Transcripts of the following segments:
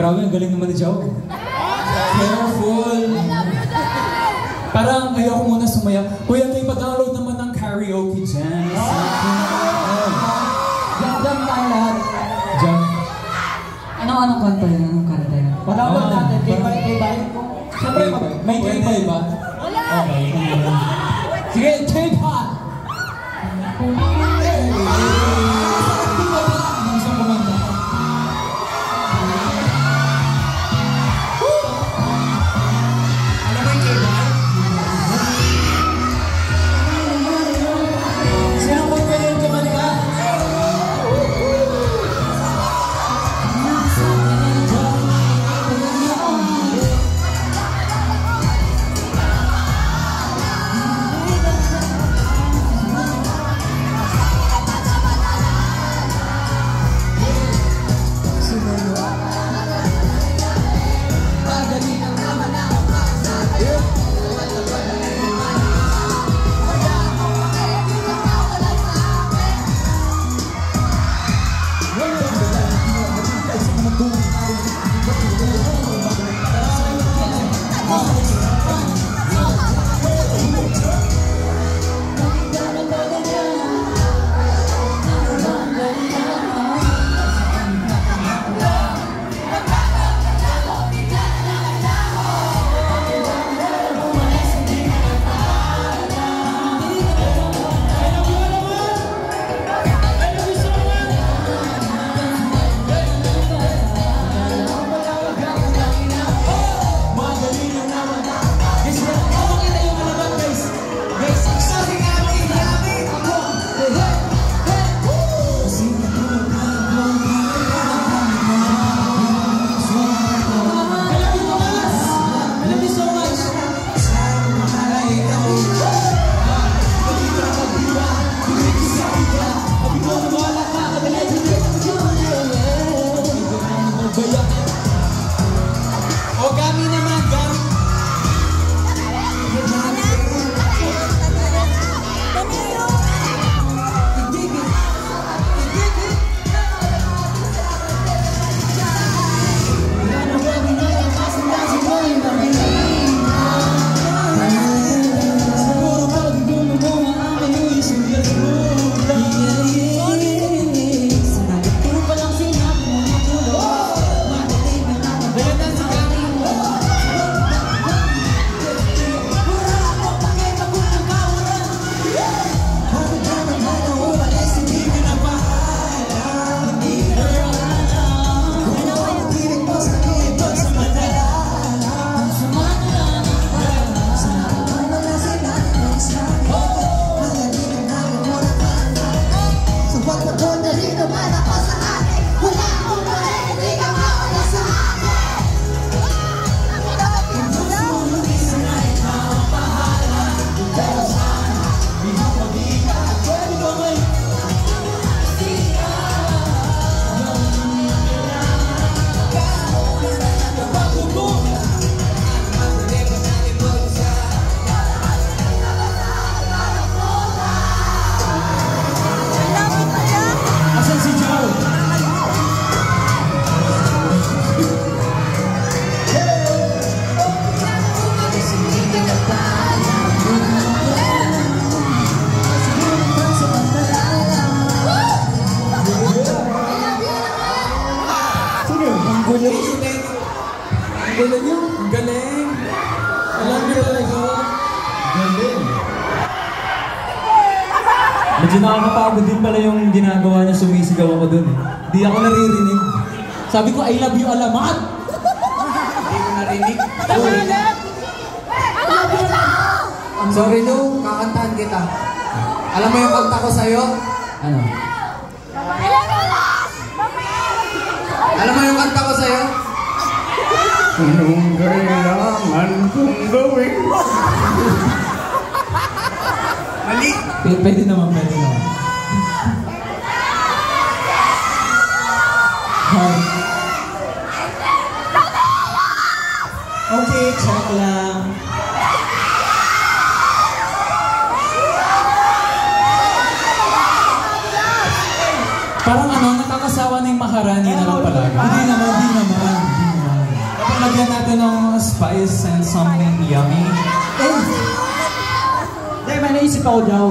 Grabe, ang galing naman ni Joe. Careful. Parang ayoko muna sumaya. Kuya, kayo pa-download naman ng karaoke dyan. Jam tayo lahat. Jam. Anong kanta yan? Anong kanta yan? Pa-download natin. Kay-bye. Siyempre, may kay-bye ba? Wala. Okay. Sige, K-pop! Galing yun. Galing. Alam mo talaga. Galing. Medyo nakakapagod din pala yung ginagawa niya, sumisigaw ako dun. Di ako naririnig. Sabi ko, I love you, alamat! Hindi ko narinig. Sorry, Lu. Kakantahan kita. Alam mo yung kanta ko sa'yo? Ano? Alam mo yung kanta ko sa'yo? Anong kailangan kong gawin? Mali! Pwede naman, pwede naman. Okay, check lang. Parang ano, nakakasawa na yung maharani na lang pala. Hindi naman, hindi naman. lagyan natin ng spice and something yummy. Hindi, may naisip ako daw.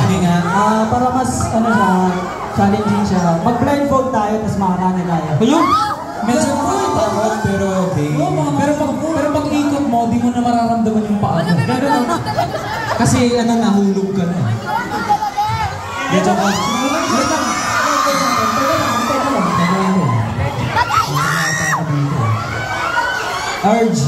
Hindi nga. Para mas, challenging siya. Mag-blindfold tayo, tapos makarani tayo. Ayun! Medyo nakakatakot, pero okay. Pero pag ikot mo, di mo na mararamdaman yung paa mo. Kasi nahulog ka na. Medyo ka. Wait lang. RG.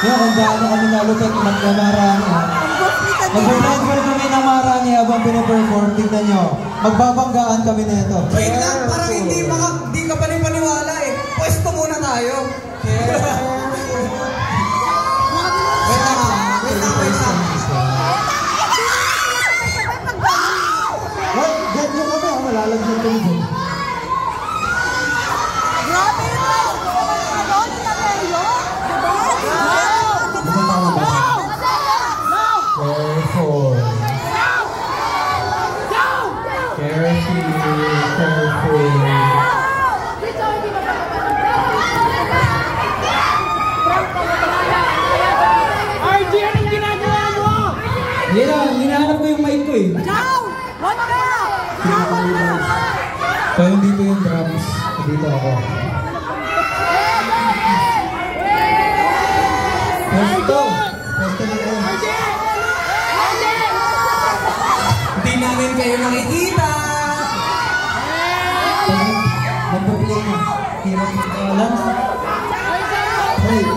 Yan, kung gaano kami nalupit, namarami. Mag-blindfold kami namarami habang pinaperform. Tignan nyo, magbabanggaan kami na ito. Wait lang, parang hindi ka panipaniwala eh. Pwesto muna tayo. Wait lang. Get nyo kami, malalagyan ko yun. Grabe yun! Yan lang, hinahanap ko yung mic ko eh. So hindi ko yung drums. Dito ako. Pwesto na kayo. Hindi namin kayo nakikita. Nag-play na. Hirap yung alam. Hey.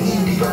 Hindi ko